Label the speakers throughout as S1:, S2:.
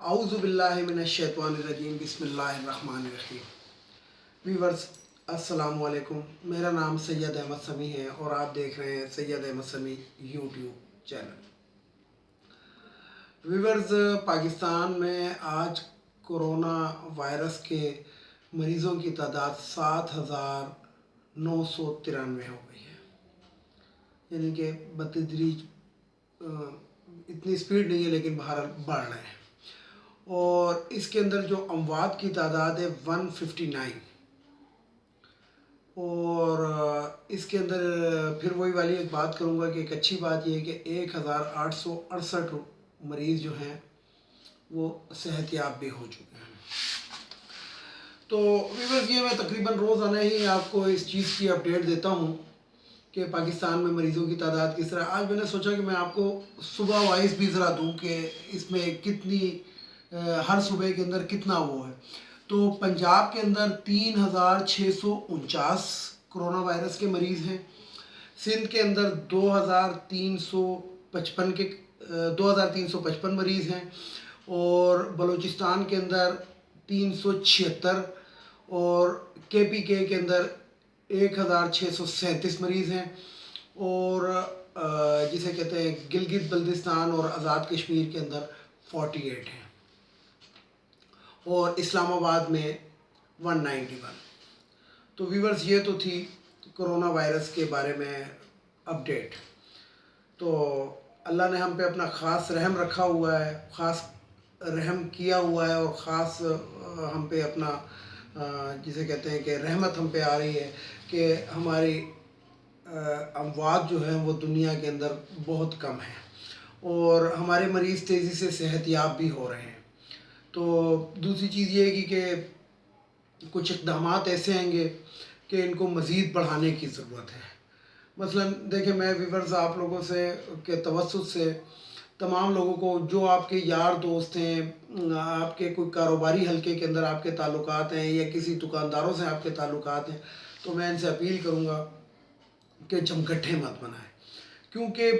S1: आऊज़ु बिल्लाहि मिनश्शैतानिर्रजीम बिस्मिल्लाहिर्रहमानिर्रहीम। व्यूअर्स अस्सलाम वालेकुम। मेरा नाम सैयद अहमद समी है और आप देख रहे हैं सैयद अहमद समी यूट्यूब चैनल। व्यूअर्स, पाकिस्तान में आज कोरोना वायरस के मरीज़ों की तादाद 7,993 हो गई है, यानी कि बतदरीज इतनी स्पीड नहीं है लेकिन बहरहाल बढ़ रहे हैं। और इसके अंदर जो अमवात की तादाद है 159। और इसके अंदर फिर वही वाली एक बात करूँगा कि एक अच्छी बात यह है कि 1,868 मरीज़ जो हैं वो सेहतयाब भी हो चुके हैं। तो व्यूअर्स, ये मैं तकरीबन रोज़ाना ही आपको इस चीज़ की अपडेट देता हूँ कि पाकिस्तान में मरीज़ों की तादाद किस तरह। आज मैंने सोचा कि मैं आपको सुबह वाइज भी ज़रा दूँ कि इसमें कितनी हर सूबे के अंदर कितना वो है। तो पंजाब के अंदर 3,649 कोरोना वायरस के मरीज़ हैं। सिंध के अंदर 2,355 मरीज़ हैं। और बलूचिस्तान के अंदर 376 और KPK के अंदर 1,637 मरीज़ हैं। और जिसे कहते हैं गिलगित बल्तिस्तान और आज़ाद कश्मीर के अंदर 48 हैं और इस्लामाबाद में 191। तो व्यूअर्स, ये तो थी कोरोना वायरस के बारे में अपडेट। तो अल्लाह ने हम पे अपना ख़ास रहम रखा हुआ है, ख़ास रहम किया हुआ है और ख़ास हम पे अपना जिसे कहते हैं कि रहमत हम पे आ रही है कि हमारी अमवात जो है वो दुनिया के अंदर बहुत कम है और हमारे मरीज़ तेज़ी से सेहतयाब भी हो रहे हैं। तो दूसरी चीज़ ये है कि कुछ इक़दामात ऐसे आएंगे कि इनको मज़ीद बढ़ाने की ज़रूरत है। मसलन देखिए, मैं व्यूअर्स आप लोगों से के तवस्सुत से तमाम लोगों को, जो आपके यार दोस्त हैं, आपके कोई कारोबारी हलके के अंदर आपके ताल्लुकात हैं या किसी दुकानदारों से आपके ताल्लुकात हैं, तो मैं इनसे अपील करूँगा कि जमघटे मत बनाएं। क्योंकि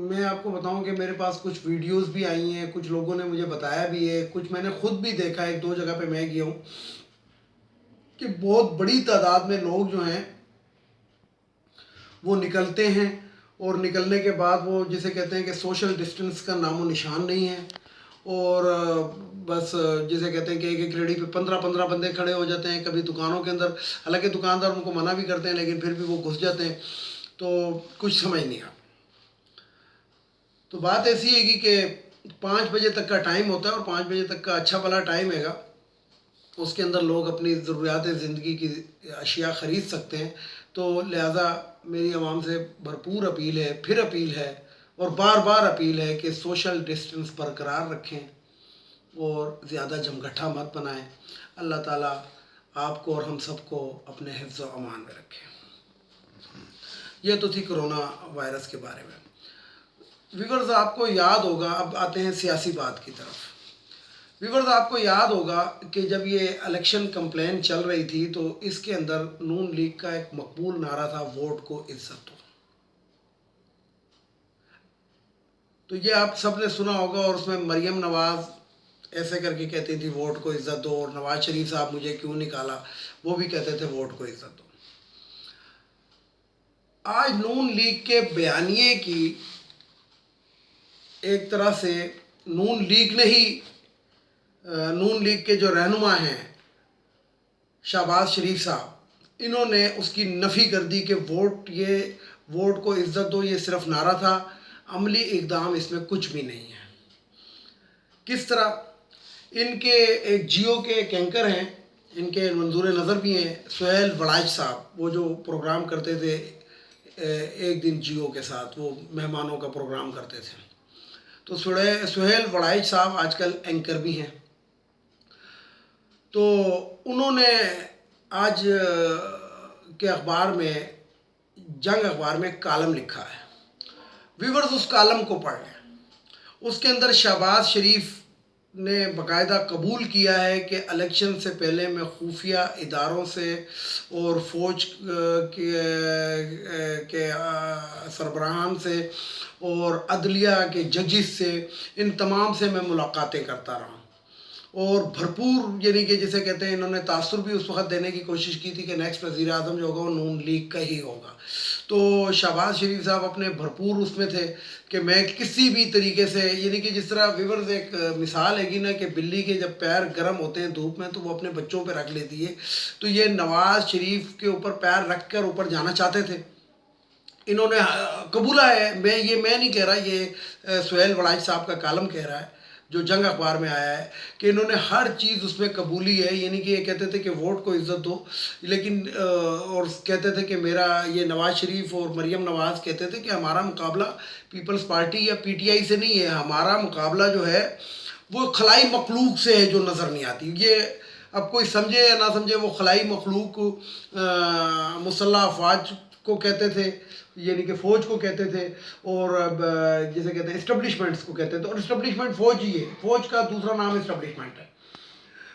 S1: मैं आपको बताऊं कि मेरे पास कुछ वीडियोस भी आई हैं, कुछ लोगों ने मुझे बताया भी है, कुछ मैंने ख़ुद भी देखा है। 1-2 जगह पे मैं गया हूँ कि बहुत बड़ी तादाद में लोग जो हैं वो निकलते हैं और निकलने के बाद वो जिसे कहते हैं कि सोशल डिस्टेंस का नामो निशान नहीं है। और बस जिसे कहते हैं कि एक रेडी पे 15-15 बंदे खड़े हो जाते हैं। कभी दुकानों के अंदर, हालांकि दुकानदार उनको मना भी करते हैं लेकिन फिर भी वो घुस जाते हैं। तो कुछ समझ नहीं आता। तो बात ऐसी है कि 5 बजे तक का टाइम होता है और 5 बजे तक का अच्छा भला टाइम हैगा, उसके अंदर लोग अपनी ज़रूरियात ज़िंदगी की अशिया ख़रीद सकते हैं। तो लिहाजा मेरी आवाम से भरपूर अपील है, फिर अपील है और बार बार अपील है कि सोशल डिस्टेंस बरकरार रखें और ज़्यादा जमघटा मत बनाएं। अल्लाह ताला आपको और हम सबको अपने हिफ्ज़ व अमान में रखें। यह तो थी कोरोना वायरस के बारे में। व्यूअर्स, आपको याद होगा, अब आते हैं सियासी बात की तरफ। व्यूअर्स, आपको याद होगा कि जब ये इलेक्शन कंप्लेन चल रही थी तो इसके अंदर नून लीग का एक मकबूल नारा था, वोट को इज्जत दो। तो ये आप सब ने सुना होगा और उसमें मरियम नवाज़ ऐसे करके कहती थी वोट को इज्जत दो, और नवाज शरीफ साहब मुझे क्यों निकाला, वो भी कहते थे वोट को इज्जत दो। आज नून लीग के बयानिए की एक तरह से नून लीग के जो रहनुमा हैं शहबाज शरीफ साहब, इन्होंने उसकी नफ़ी कर दी कि वोट को इज्जत दो ये सिर्फ नारा था, अमली इक़दाम इसमें कुछ भी नहीं है। किस तरह? इनके एक जियो के एक एंकर हैं, इनके मंजूर नज़र भी हैं, सुहेल वड़ाइच साहब, वो जो प्रोग्राम करते थे एक दिन जियो के साथ, वो मेहमानों का प्रोग्राम करते थे। तो सुहेल वड़ाइच साहब आजकल एंकर भी हैं। तो उन्होंने आज के अखबार में, जंग अखबार में कालम लिखा है। व्यूअर्स, उस कालम को पढ़ लें। उसके अंदर शहबाज शरीफ نے باقاعدہ قبول کیا ہے کہ الیکشن سے پہلے میں خفیہ اداروں سے اور فوج کے سربراہان سے اور عدلیہ کے ججز سے، ان تمام سے میں ملاقاتیں کرتا رہا ہوں، اور بھرپور یعنی کہ جسے کہتے ہیں، انہوں نے تاثر بھی اس وقت دینے کی کوشش کی تھی کہ نیکسٹ وزیر اعظم جو ہوگا وہ نون لیگ کا ہی ہوگا۔ تو شہباز شریف صاحب اپنے بھرپور اس میں تھے کہ میں کسی بھی طریقے سے، یعنی کہ جس طرح ویورز ایک مثال ہے گی نا کہ بلی کے جب پیر گرم ہوتے ہیں دھوپ میں تو وہ اپنے بچوں پہ رکھ لیتی ہے، تو یہ نواز شریف کے اوپر پیر رکھ کر اوپر جانا چاہتے تھے۔ انہوں نے قبولہ ہے، میں نہیں کہہ رہا، یہ سہیل وڑائچ صاحب کا کالم کہہ رہا ہے جو جنگ اخبار میں آیا ہے، کہ انہوں نے ہر چیز اس میں قبولی ہے، یعنی کہ یہ کہتے تھے کہ ووٹ کو عزت دو، لیکن اور کہتے تھے کہ میرا یہ نواز شریف اور مریم نواز کہتے تھے کہ ہمارا مقابلہ پیپلز پارٹی یا پی ٹی آئی سے نہیں ہے، ہمارا مقابلہ جو ہے وہ خلائی مخلوق سے ہے جو نظر نہیں آتی۔ یہ اب کوئی سمجھے یا نہ سمجھے، وہ خلائی مخلوق مسلح افواج کو کہتے تھے، یعنی کہ فوج کو کہتے تھے، اور جسے کہتے ہیں اسٹیبلشمنٹس کو کہتے تھے، اور اسٹیبلشمنٹ فوج ہی ہے، فوج کا دوسرا نام اسٹیبلشمنٹ ہے۔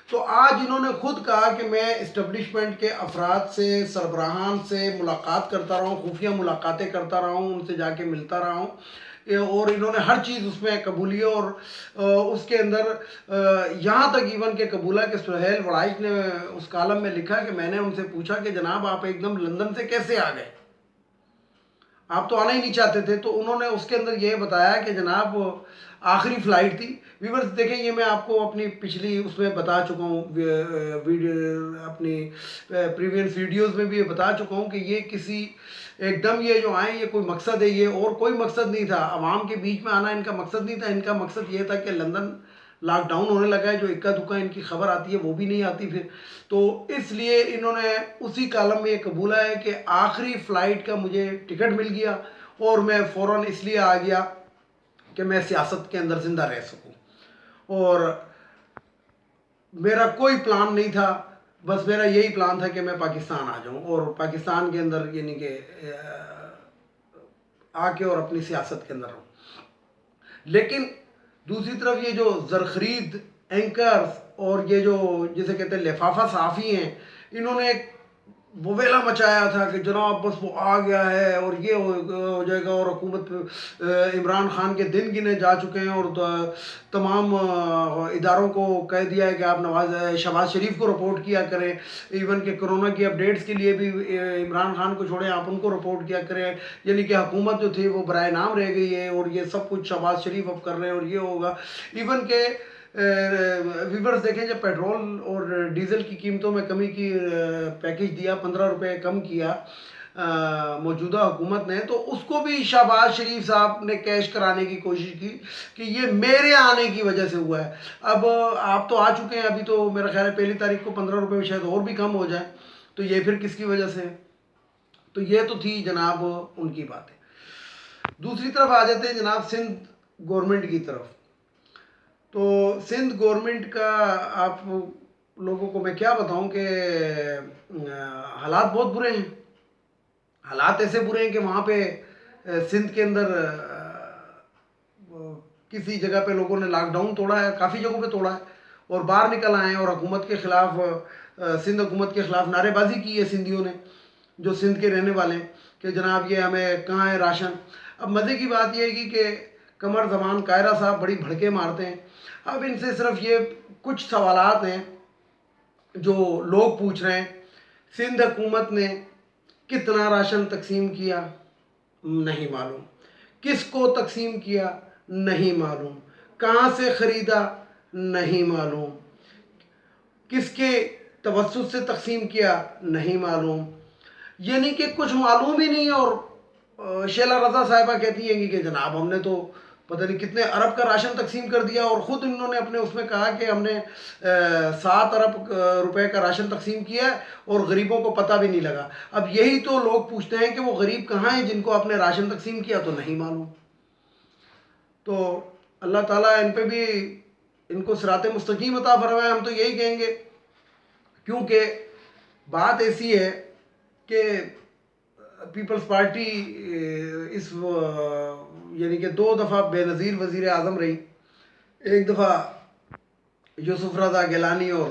S1: تو آج انہوں نے خود کہا کہ میں اسٹیبلشمنٹ کے افراد سے، سربراہان سے ملاقات کرتا رہا ہوں، خفیہ ملاقاتیں کرتا رہا ہوں، ان سے جا کے ملتا رہا ہوں، اور انہوں نے ہر چیز اس میں قبولی ہے، اور اس کے اندر یہاں تک ایون کہ قبولہ کہ سہیل وڑائچ نے اس کالم میں لکھا کہ میں نے ان سے پوچھا کہ جناب آپ ایک دم لندن سے کیسے آ گئے، آپ تو آنا ہی نہیں چاہتے تھے، تو انہوں نے اس کے اندر یہ بتایا کہ جناب آخری فلائٹ تھی۔ ویورز دیکھیں، یہ میں آپ کو اپنی پچھلی اس میں بتا چکا ہوں، اپنی پریویس ویڈیوز میں بھی یہ بتا چکا ہوں کہ یہ کسی ایک دم یہ جو آئیں یہ کوئی مقصد ہے، یہ اور کوئی مقصد نہیں تھا، عوام کے بیچ میں آنا ان کا مقصد نہیں تھا، ان کا مقصد یہ تھا کہ لندن لاک ڈاؤن ہونے لگا ہے، جو اکا دکا ان کی خبر آتی ہے وہ بھی نہیں آتی پھر، تو اس لیے انہوں نے اسی کالم میں یہ قبولہ ہے کہ آخری فلائٹ کا مجھے ٹکٹ مل گیا، اور میں فوراً اس لیے آ گیا کہ میں سیاست کے اندر زندہ رہ سکوں، اور میرا کوئی پلان نہیں تھا، بس میرا یہی پلان تھا کہ میں پاکستان آ جاؤں، اور پاکستان کے اندر یعنی کہ آ کے اور اپنی سیاست کے اندر رہوں۔ لیکن دوسری طرف یہ جو زرخرید اینکرز اور یہ جو جسے کہتے ہیں لفافہ صحافی ہیں، انہوں نے ایک وویلا مچایا تھا کہ جناب بس وہ آ گیا ہے اور یہ ہو جائے گا، اور حکومت عمران خان کے دن گنے جا چکے ہیں، اور تمام اداروں کو کہہ دیا ہے کہ آپ شہباز شریف کو رپورٹ کیا کریں، ایون کہ کرونا کی اپڈیٹس کے لیے بھی عمران خان کو چھوڑیں، آپ ان کو رپورٹ کیا کریں، یعنی کہ حکومت جو تھی وہ برائے نام رہ گئی ہے، اور یہ سب کچھ شہباز شریف اب کر رہے ہیں، اور یہ ہوگا۔ ایون کہ ویورز دیکھیں، جب پیٹرول اور ڈیزل کی قیمتوں میں کمی کی پیکیج دیا، 15 روپے کم کیا موجودہ حکومت نے، تو اس کو بھی شہباز شریف صاحب نے کیش کرانے کی کوشش کی کہ یہ میرے آنے کی وجہ سے ہوا ہے۔ اب آپ تو آ چکے ہیں، ابھی تو میرا خیال ہے 1 تاریخ کو 15 روپے میں شاید اور بھی کم ہو جائے، تو یہ پھر کس کی وجہ سے ہے؟ تو یہ تو تھی جناب ان کی باتیں۔ دوسری طرف آ جاتے ہیں جناب سندھ گورنمنٹ کی طرف۔ تو سندھ گورنمنٹ کا آپ لوگوں کو میں کیا بتاؤں کہ حالات بہت برے ہیں، حالات ایسے برے ہیں کہ وہاں پہ سندھ کے اندر کسی جگہ پہ لوگوں نے لاک ڈاؤن توڑا ہے، کافی جگہوں پہ توڑا ہے، اور باہر نکل آئے ہیں، اور حکومت کے خلاف سندھ حکومت کے خلاف نعرے بازی کی ہے سندھیوں نے، جو سندھ کے رہنے والے ہیں، کہ جناب یہ ہمیں کہاں ہے راشن۔ اب مزے کی بات یہ ہے کہ قمر زمان کائرہ صاحب بڑی بھڑکے مارتے ہیں۔ اب ان سے صرف یہ کچھ سوالات ہیں جو لوگ پوچھ رہے ہیں، سندھ حکومت نے کتنا راشن تقسیم کیا؟ نہیں معلوم۔ کس کو تقسیم کیا؟ نہیں معلوم۔ کہاں سے خریدا؟ نہیں معلوم۔ کس کے توسط سے تقسیم کیا؟ نہیں معلوم۔ یعنی کہ کچھ معلوم ہی نہیں ہے، اور شیلا رضا صاحبہ کہتی ہیں کہ جناب ہم نے تو پتہ نہیں کتنے ارب کا راشن تقسیم کر دیا، اور خود انہوں نے اپنے اس میں کہا کہ ہم نے 7 ارب روپے کا راشن تقسیم کیا ہے، اور غریبوں کو پتہ بھی نہیں لگا۔ اب یہی تو لوگ پوچھتے ہیں کہ وہ غریب کہاں ہیں جن کو آپ نے راشن تقسیم کیا؟ تو نہیں معلوم۔ تو اللہ تعالیٰ ان پہ بھی ان کو صراط مستقیم عطا فرمائے، ہم تو یہی کہیں گے، کیونکہ بات ایسی ہے کہ پیپلز پارٹی اس یعنی کہ 2 دفعہ بے نظیر وزیر اعظم رہی، ایک دفعہ यूसुफ रज़ा गिलानी और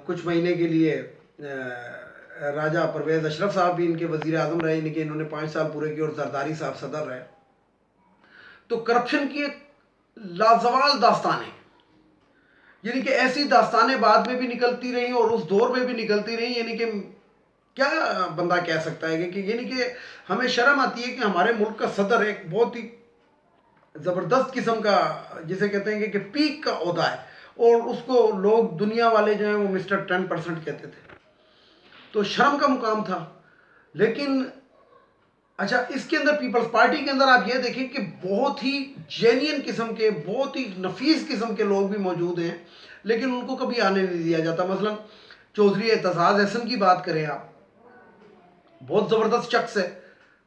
S1: कुछ महीने के लिए राजा परवेज़ अशरफ साहब भी इनके वज़ीर आज़म रहे, यानी कि इन्होंने 5 साल पूरे किए, और जरदारी साहब सदर रहे। तो करप्शन की एक लाजवाल दास्तान है, यानी कि ऐसी दास्तानें बाद में भी निकलती रही और उस दौर में भी निकलती रही, यानी कि क्या बंदा कह सकता है कि यानी कि हमें शर्म आती है कि हमारे मुल्क का सदर एक बहुत ही ज़बरदस्त किस्म का, जिसे कहते हैं कि पीक का ओहदा है, और उसको लोग दुनिया वाले जो हैं वो मिस्टर 10% कहते थे। तो शर्म का मुकाम था। लेकिन अच्छा, इसके अंदर पीपल्स पार्टी के अंदर आप ये देखें कि बहुत ही जेन्युइन किस्म के, बहुत ही नफीस किस्म के लोग भी मौजूद हैं, लेकिन उनको कभी आने नहीं दिया जाता। मसलन चौधरी एतजाज़ अहसन की बात करें आप, बहुत ज़बरदस्त शख्स है।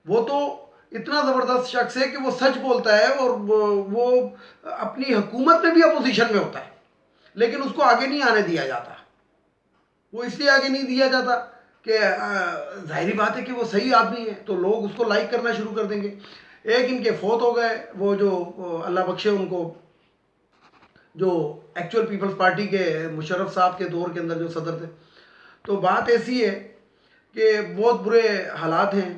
S1: वो तो इतना ज़बरदस्त शख्स है कि वो सच बोलता है, और वो अपनी हुकूमत में भी अपोजिशन में होता है, लेकिन उसको आगे नहीं आने दिया जाता। वो इसलिए आगे नहीं दिया जाता कि ज़ाहिरी बात है कि वो सही आदमी है, तो लोग उसको लाइक करना शुरू कर देंगे। एक इनके फौत हो गए, वो जो अल्लाह बख्शे उनको, जो एक्चुअल पीपल्स पार्टी के मुशर्रफ साहब के दौर के अंदर जो सदर थे। तो बात ऐसी है कि बहुत बुरे हालात हैं।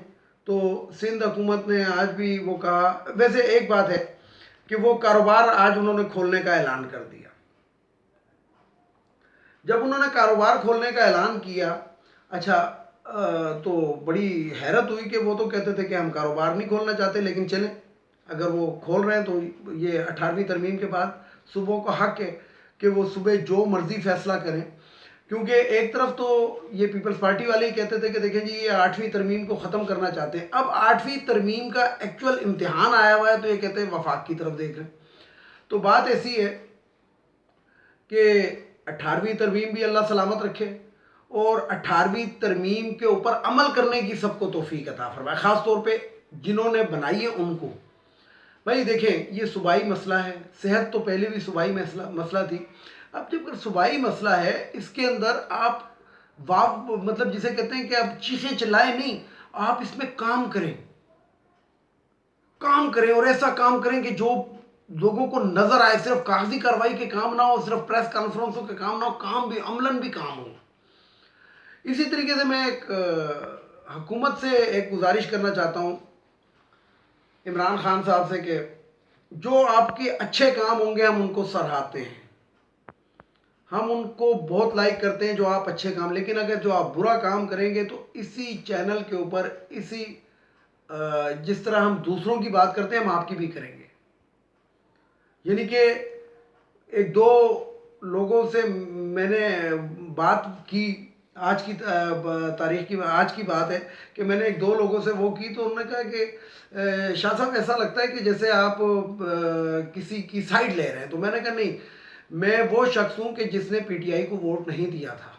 S1: तो सिंध हुकूमत ने आज भी वो कहा, वैसे एक बात है कि वो कारोबार आज उन्होंने खोलने का ऐलान कर दिया। जब उन्होंने कारोबार खोलने का ऐलान किया, अच्छा, तो बड़ी हैरत हुई कि वो तो कहते थे कि हम कारोबार नहीं खोलना चाहते, लेकिन चलें, अगर वो खोल रहे हैं तो ये 18वीं तरमीम के बाद सुबह को हक है कि वो सुबह जो मर्ज़ी फ़ैसला करें। क्योंकि एक तरफ तो ये पीपल्स पार्टी वाले ही कहते थे कि देखें जी, ये 8वीं तरमीम को ख़त्म करना चाहते हैं। अब 8वीं तरमीम का एक्चुअल इम्तिहान आया हुआ है, तो ये कहते हैं वफाक की तरफ देख रहे हैं। तो बात ऐसी है कि 18वीं तरमीम भी अल्लाह सलामत रखे, और 18वीं तरमीम के ऊपर अमल करने की सबको तौफीक अता फरमाए, ख़ास तौर पे जिन्होंने बनाई है उनको। भाई देखें, ये सूबाई मसला है, सेहत तो पहले भी सूबाई मसला थी। अब जब सूबाई मसला है, इसके अंदर आप मतलब जिसे कहते हैं कि आप चीखें चिल्लाएं नहीं, आप इसमें काम करें और ऐसा काम करें कि जो लोगों को नजर आए। सिर्फ कागजी कार्रवाई के काम ना हो, सिर्फ प्रेस कॉन्फ्रेंसों के काम ना हो, काम भी, अमलन भी काम हो। इसी तरीके से मैं एक हुकूमत से एक गुजारिश करना चाहता हूँ, इमरान खान साहब से, कि जो आपके अच्छे काम होंगे हम उनको सराहते हैं, हम उनको बहुत लाइक करते हैं जो आप अच्छे काम, लेकिन अगर जो आप बुरा काम करेंगे तो इसी चैनल के ऊपर, इसी जिस तरह हम दूसरों की बात करते हैं हम आपकी भी करेंगे। यानी कि एक दो लोगों से मैंने बात की, आज की तारीख की, आज की बात है कि मैंने एक दो लोगों से वो की, तो उन्होंने कहा कि शाह साहब ऐसा लगता है कि जैसे आप किसी की साइड ले रहे हैं। तो मैंने कहा नहीं, मैं वो शख्स हूँ कि जिसने पीटीआई को वोट नहीं दिया था,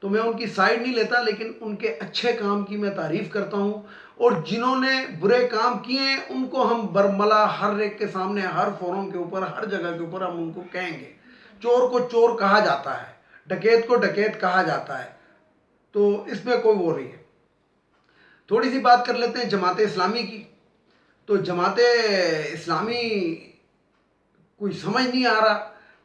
S1: तो मैं उनकी साइड नहीं लेता, लेकिन उनके अच्छे काम की मैं तारीफ़ करता हूँ, और जिन्होंने बुरे काम किए हैं उनको हम बरमला हर एक के सामने, हर फोरम के ऊपर, हर जगह के ऊपर हम उनको कहेंगे। चोर को चोर कहा जाता है, डकैत को डकैत कहा जाता है, तो इसमें कोई वो नहीं है। थोड़ी सी बात कर लेते हैं जमात इस्लामी की। तो जमात इस्लामी कोई समझ नहीं आ रहा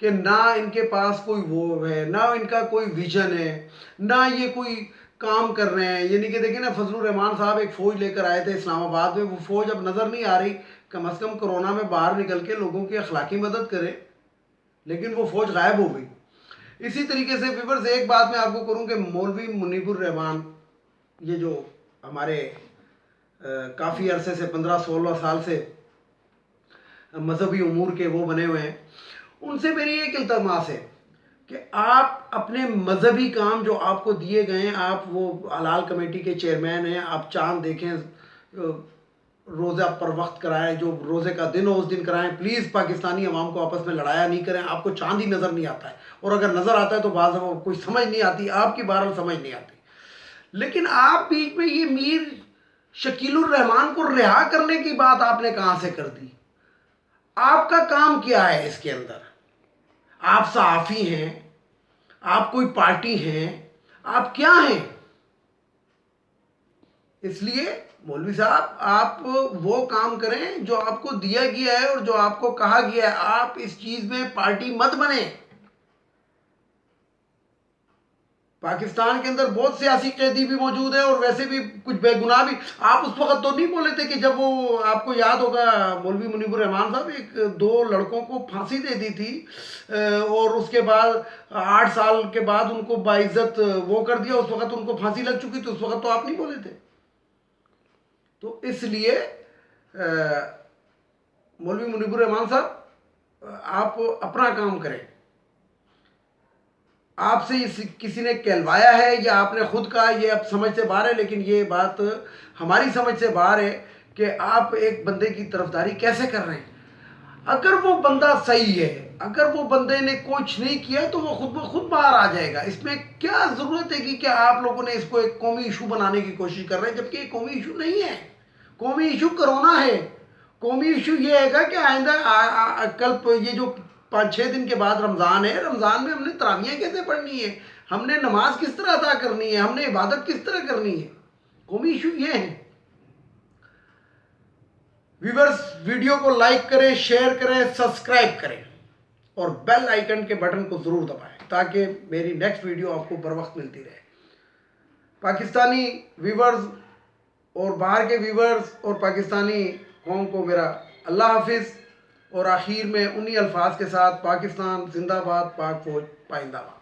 S1: कि ना इनके पास कोई वो है, ना इनका कोई विजन है, ना ये कोई काम कर रहे हैं। यानी कि देखिए ना, फजलुर रहमान साहब एक फ़ौज लेकर आए थे इस्लामाबाद में, वो फ़ौज अब नज़र नहीं आ रही। कम अज़ कम कोरोना में बाहर निकल के लोगों की अखलाकी मदद करे, लेकिन वो फ़ौज गायब हो गई। इसी तरीके से व्यूअर्स, एक बात मैं आपको करूं कि मौलवी मुनीबुर रहमान, ये जो हमारे काफ़ी अरसे से 15-16 साल से मजहबी उमूर के वो बने हुए हैं, उनसे मेरी एक इल्तमास है कि आप अपने मजहबी काम जो आपको दिए गए हैं, आप वो हलाल कमेटी के चेयरमैन हैं, आप चांद देखें, रोज़ा पर वक्त कराएं, जो रोज़े का दिन हो उस दिन कराएं। प्लीज़ पाकिस्तानी अवाम को आपस में लड़ाया नहीं करें। आपको चांद ही नज़र नहीं आता है, और अगर नज़र आता है तो बाज़ कोई समझ नहीं आती, आपकी बहरहाल समझ नहीं आती। लेकिन आप बीच में ये मीर शकीलुर रहमान को रिहा करने की बात आपने कहाँ से कर दी? आपका काम क्या है इसके अंदर? आप सहाफ़ी हैं, आप कोई पार्टी हैं, आप क्या हैं? इसलिए مولوی صاحب آپ وہ کام کریں جو آپ کو دیا گیا ہے اور جو آپ کو کہا گیا ہے. آپ اس چیز میں پارٹی مت بنیں. پاکستان کے اندر بہت سیاسی قیدی بھی موجود ہیں اور ویسے بھی کچھ بے گناہ بھی. آپ اس وقت تو نہیں بولے تھے کہ جب وہ آپ کو یاد ہوگا مولوی منیب الرحمان صاحب ایک دو لڑکوں کو پھانسی دے دی تھی اور اس کے بعد 8 سال کے بعد ان کو باعزت وہ کر دیا. اس وقت ان کو پھانسی لگ چکی تو اس وقت تو آپ نہیں بولے تھے. تو اس لیے مولوی منیب الرحمان صاحب آپ اپنا کام کریں. آپ سے کسی نے کہلوایا ہے یا آپ نے خود کہا یہ اب سمجھ سے باہر ہے, لیکن یہ بات ہماری سمجھ سے باہر ہے کہ آپ ایک بندے کی طرفداری کیسے کر رہے ہیں. اگر وہ بندہ صحیح ہے, اگر وہ بندے نے کچھ نہیں کیا تو وہ خود بخود باہر آ جائے گا. اس میں کیا ضرورت ہے کہ آپ لوگوں نے اس کو ایک قومی ایشو بنانے کی کوشش کر رہے ہیں, جبکہ یہ قومی ایشو نہیں ہے. قومی ایشو کرونا ہے. قومی ایشو یہ ہے گا کہ آئندہ کل یہ جو 5-6 دن کے بعد رمضان ہے, رمضان میں ہم نے تراویحیں کیسے پڑھنی ہے, ہم نے نماز کس طرح ادا کرنی ہے, ہم نے عبادت کس طرح کرنی ہے. قومی ایشو یہ ہے. ویورز ویڈیو کو لائک کریں, شیئر کریں, سبسکرائب کریں اور بیل آئیکن کے بٹن کو ضرور دبائیں تاکہ میری نیکسٹ ویڈیو آپ کو بر وقت ملتی رہے. پاکستانی ویورز اور باہر کے ویورز اور پاکستانی قوم کو میرا اللہ حافظ. اور آخر میں انہی الفاظ کے ساتھ پاکستان زندہ باد, پاک فوج پائندہ باد.